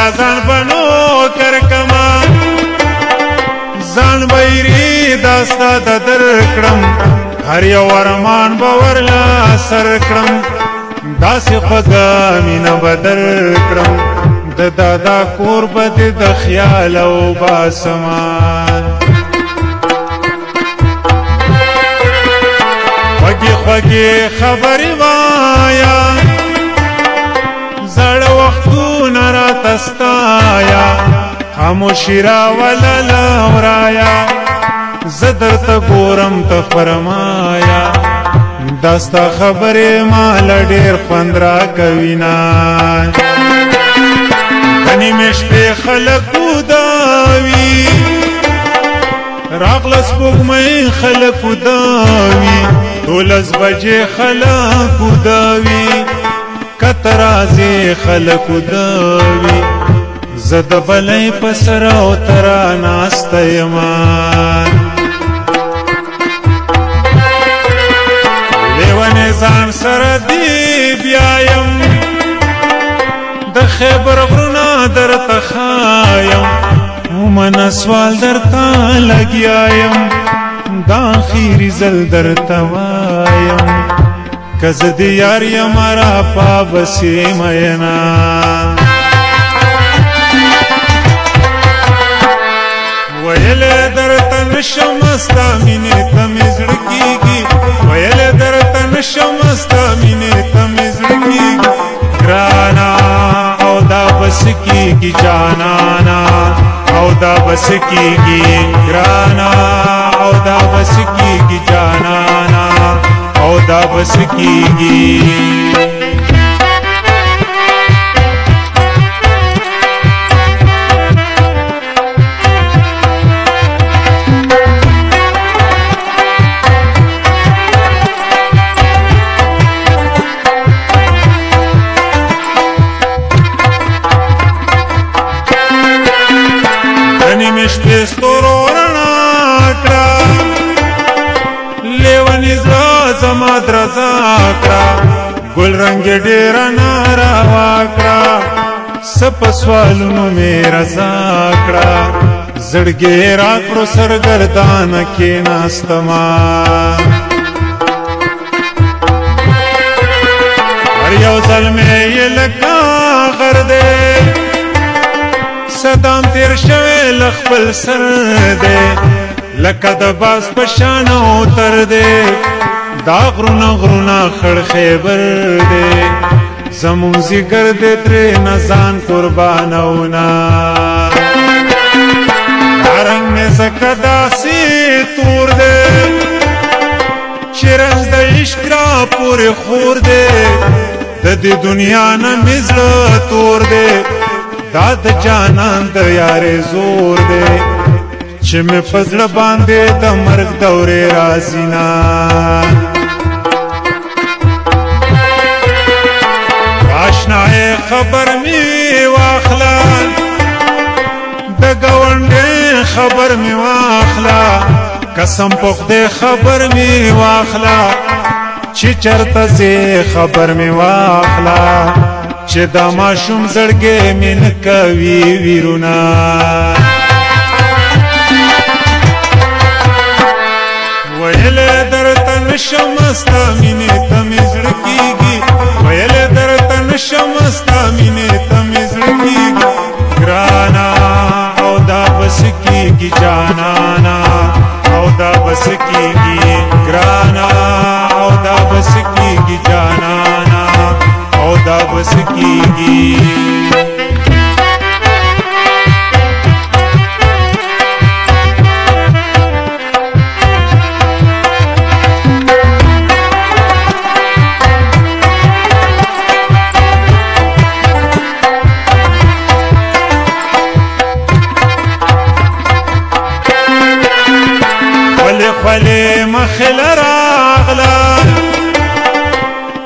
بیا ځان بنو کرکما ځان بیری داستا د در کړم هر یو ارمان باورلا سر کړم داسې خوږه مینه بدر کړم د دادا کور بد د خیال او باسمان خوږې خوږې خبرې وایا زړه وختونه راته ستایا خاموشي راوله لاورایا زه درته ګورم ته فرمایا دا ستا خبرې ماله ډېر خوند راکوینه کنی مې شپې خلک وداوي راغله سپوږمۍ خلک وداوي دولس بجې خلک وداوي کته راځې خلک وداوي زه د بلۍ په سر او ترا ناسته یمه لیونې ځان سره دی بیایم د خیبر غرونه درته ښایم ومنه سوال درته لګیایم دا اخري ځل درته وایم که زه د یار یم راپا بسې مینا ویلې درته نشم ستا مینې ته مې زړه کېږي ویلې درته نشم ستا مینې ته مې زړه کېږي ګرانه او دا بس کېږي جانانه او دا بس کېږي ګرانه او دا بس کېږي جانانه او دا بس کېږي مشپې ستورو رڼا کړه لیونی زړه زما درزا کړه ګل رنګ ډېره ناروا کړه څه په سوالونو مې رضا کړه زړګې راکړو سرګردانه کېناستما هر یو ځل مې یې لکه غر دی صدام تیر شوی لخپل سر دی لکه د باز په شان اوتر دی دا غرونه غرونه خړ خیبر دی زمون ځیګر دی ترې نه ځان قربانونه دا رنګ مې ځکه داسې تور دی چې رنځ د عشق را پورې خور دی د دې دنیا نه مې زړه تور دی دا د جانان د یارې زور دی چې مې په زړه باندې د مرګ دورې راځي نه اشنایې خبر مې واخله د ګاونډۍ خبر مې واخله قسم په خدای خبر مې واخله چې چرته ځې خبر مې واخله چې دا ماشوم زړګې مې نه کوي ویرونه ویلې درته نشم ستا مینې ته مې زړه کېږي ویلې درته نشم ستا مینې ته مې زړه کېږي ګرانه او دا بس کېږي جانانه او دا بس کېږي ګرانه او دا بس کېږي جانانه او دا بس کېږي خولې مخې راغله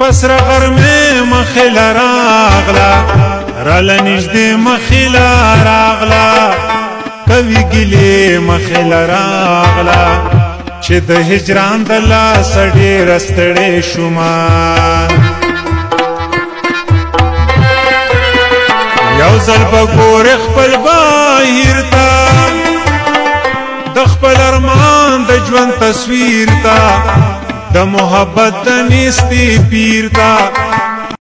پس غرمې مخې راغله راله نږدې مخې راغله کوي ګیلې مخې راغله چې د هجران د لاسه ډېره ستړې شومه یو زل بګور خپل بهیر تا د خپل ارمان د ژوند تصویر تا د محبت د نيستي پیر تا